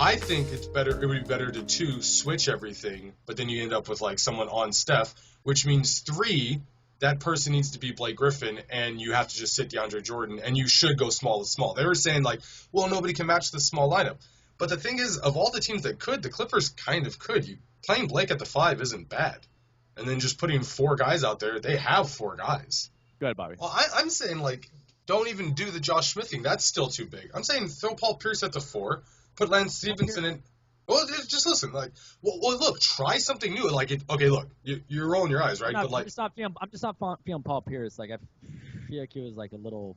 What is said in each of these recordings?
I think it's better. It would be better to 2 switch everything, but then you end up with like someone on Steph, which means 3. That person needs to be Blake Griffin, and you have to just sit DeAndre Jordan, and you should go small to small. They were saying like, well, nobody can match the small lineup, but the thing is, of all the teams that could, the Clippers kind of could. Playing Blake at the 5 isn't bad, and then just putting 4 guys out there, they have 4 guys. Go ahead, Bobby. Well, I'm saying like, don't even do the Josh Smith thing. That's still too big. I'm saying throw Paul Pierce at the 4, put Lance Stevenson in. Well, just listen. Like, well, look, try something new. Like, okay, look, you're rolling your eyes, right? No, but like, I'm just not feeling Paul Pierce. Like, I feel like he was like a little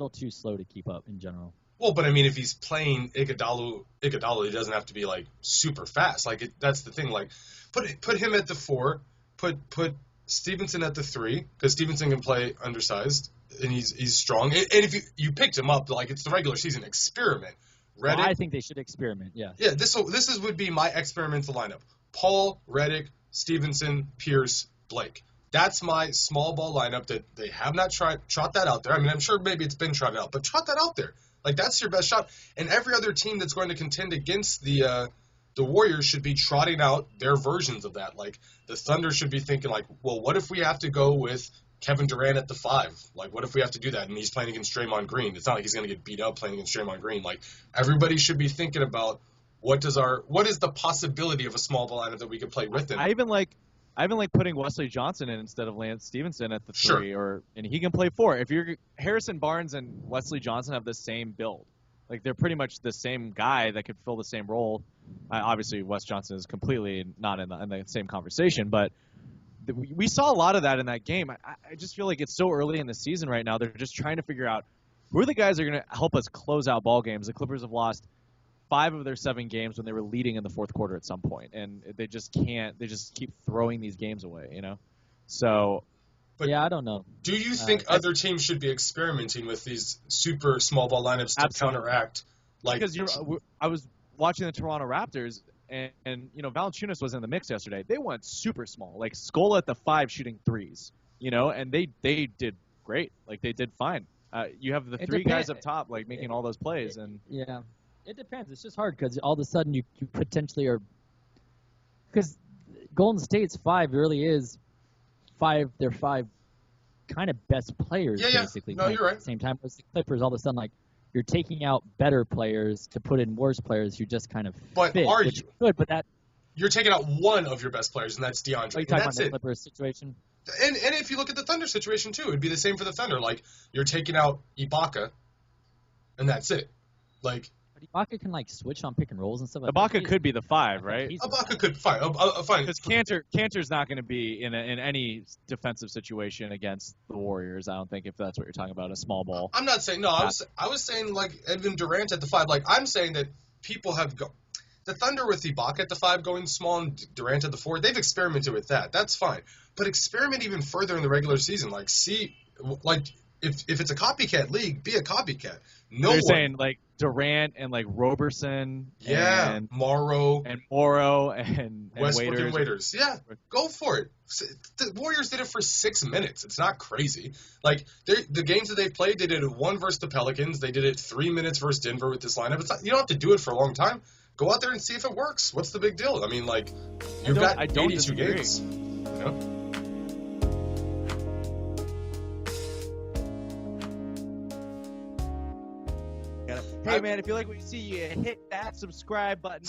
too slow to keep up in general. Well, but I mean, if he's playing Iguodala, he doesn't have to be like super fast. Like, that's the thing. Like, put him at the 4, put Stevenson at the 3, because Stevenson can play undersized and he's strong. And if you picked him up, like, it's the regular season experiment. Well, I think they should experiment. Yeah. Yeah. This would be my experimental lineup: Paul, Redick, Stevenson, Pierce, Blake. That's my small ball lineup that they have not trot that out there. I mean, I'm sure maybe it's been trotted out, but trot that out there. Like, that's your best shot. And every other team that's going to contend against the Warriors should be trotting out their versions of that. Like, the Thunder should be thinking, like, well, what if we have to go with Kevin Durant at the 5? Like, what if we have to do that? And he's playing against Draymond Green. It's not like he's going to get beat up playing against Draymond Green. Like, everybody should be thinking about what is the possibility of a small ball lineup that we could play with him. I even like putting Wesley Johnson in instead of Lance Stevenson at the 3, and he can play 4. If you're Harrison Barnes and Wesley Johnson have the same build, like they're pretty much the same guy that could fill the same role. Obviously, Wes Johnson is completely not in the same conversation, but we saw a lot of that in that game. I just feel like it's so early in the season right now. They're just trying to figure out who are the guys that are going to help us close out ball games. The Clippers have lost 5 of their 7 games when they were leading in the fourth quarter at some point, and they just can't. They just keep throwing these games away, you know. So, but yeah, I don't know. Do you think other teams should be experimenting with these super small ball lineups to counteract? Like, because I was watching the Toronto Raptors. And you know, Valanciunas was in the mix yesterday. They went super small, like Scola at the 5 shooting 3s, you know, and they did great. Like, they did fine. You have the 3 guys up top, like, making all those plays. And yeah, it depends. It's just hard because all of a sudden you potentially are – because Golden State's 5 really is 5 – they're 5 kind of best players, basically. No, you're right. At the same time, as the Clippers, all of a sudden, like, you're taking out better players to put in worse players who just kind of fit. Are which you? Good, but that you're taking out one of your best players, and that's DeAndre. Are you talking that's about the Clippers situation? And if you look at the Thunder situation too, it'd be the same for the Thunder. Like, you're taking out Ibaka, and that's it. Like, but Ibaka can like switch on pick and rolls and stuff. Ibaka could be the 5, right? Ibaka could fine. Because Cantor's not going to be in any defensive situation against the Warriors. I don't think, if that's what you're talking about, a small ball. I'm not saying no. I was saying like Edwin Durant at the 5. Like, I'm saying that people have the Thunder with Ibaka at the 5 going small and Durant at the 4. They've experimented with that. That's fine. But experiment even further in the regular season. Like, see, like if it's a copycat league, be a copycat. No, you're saying like Durant and like Roberson, and Morrow and Westbrook and Waiters. Yeah, go for it. The Warriors did it for 6 minutes. It's not crazy. Like, the games that they played, they did it 1 versus the Pelicans. They did it 3 minutes versus Denver with this lineup. It's not, you don't have to do it for a long time. Go out there and see if it works. What's the big deal? I mean, like, you've got 82 games. You know? Hey man, if you like what you see, you hit that subscribe button.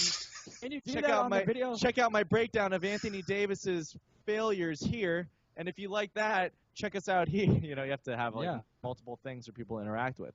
Can you do that on the video? Check out my breakdown of Anthony Davis's failures here. And if you like that, check us out here. You know, you have to have multiple things for people to interact with.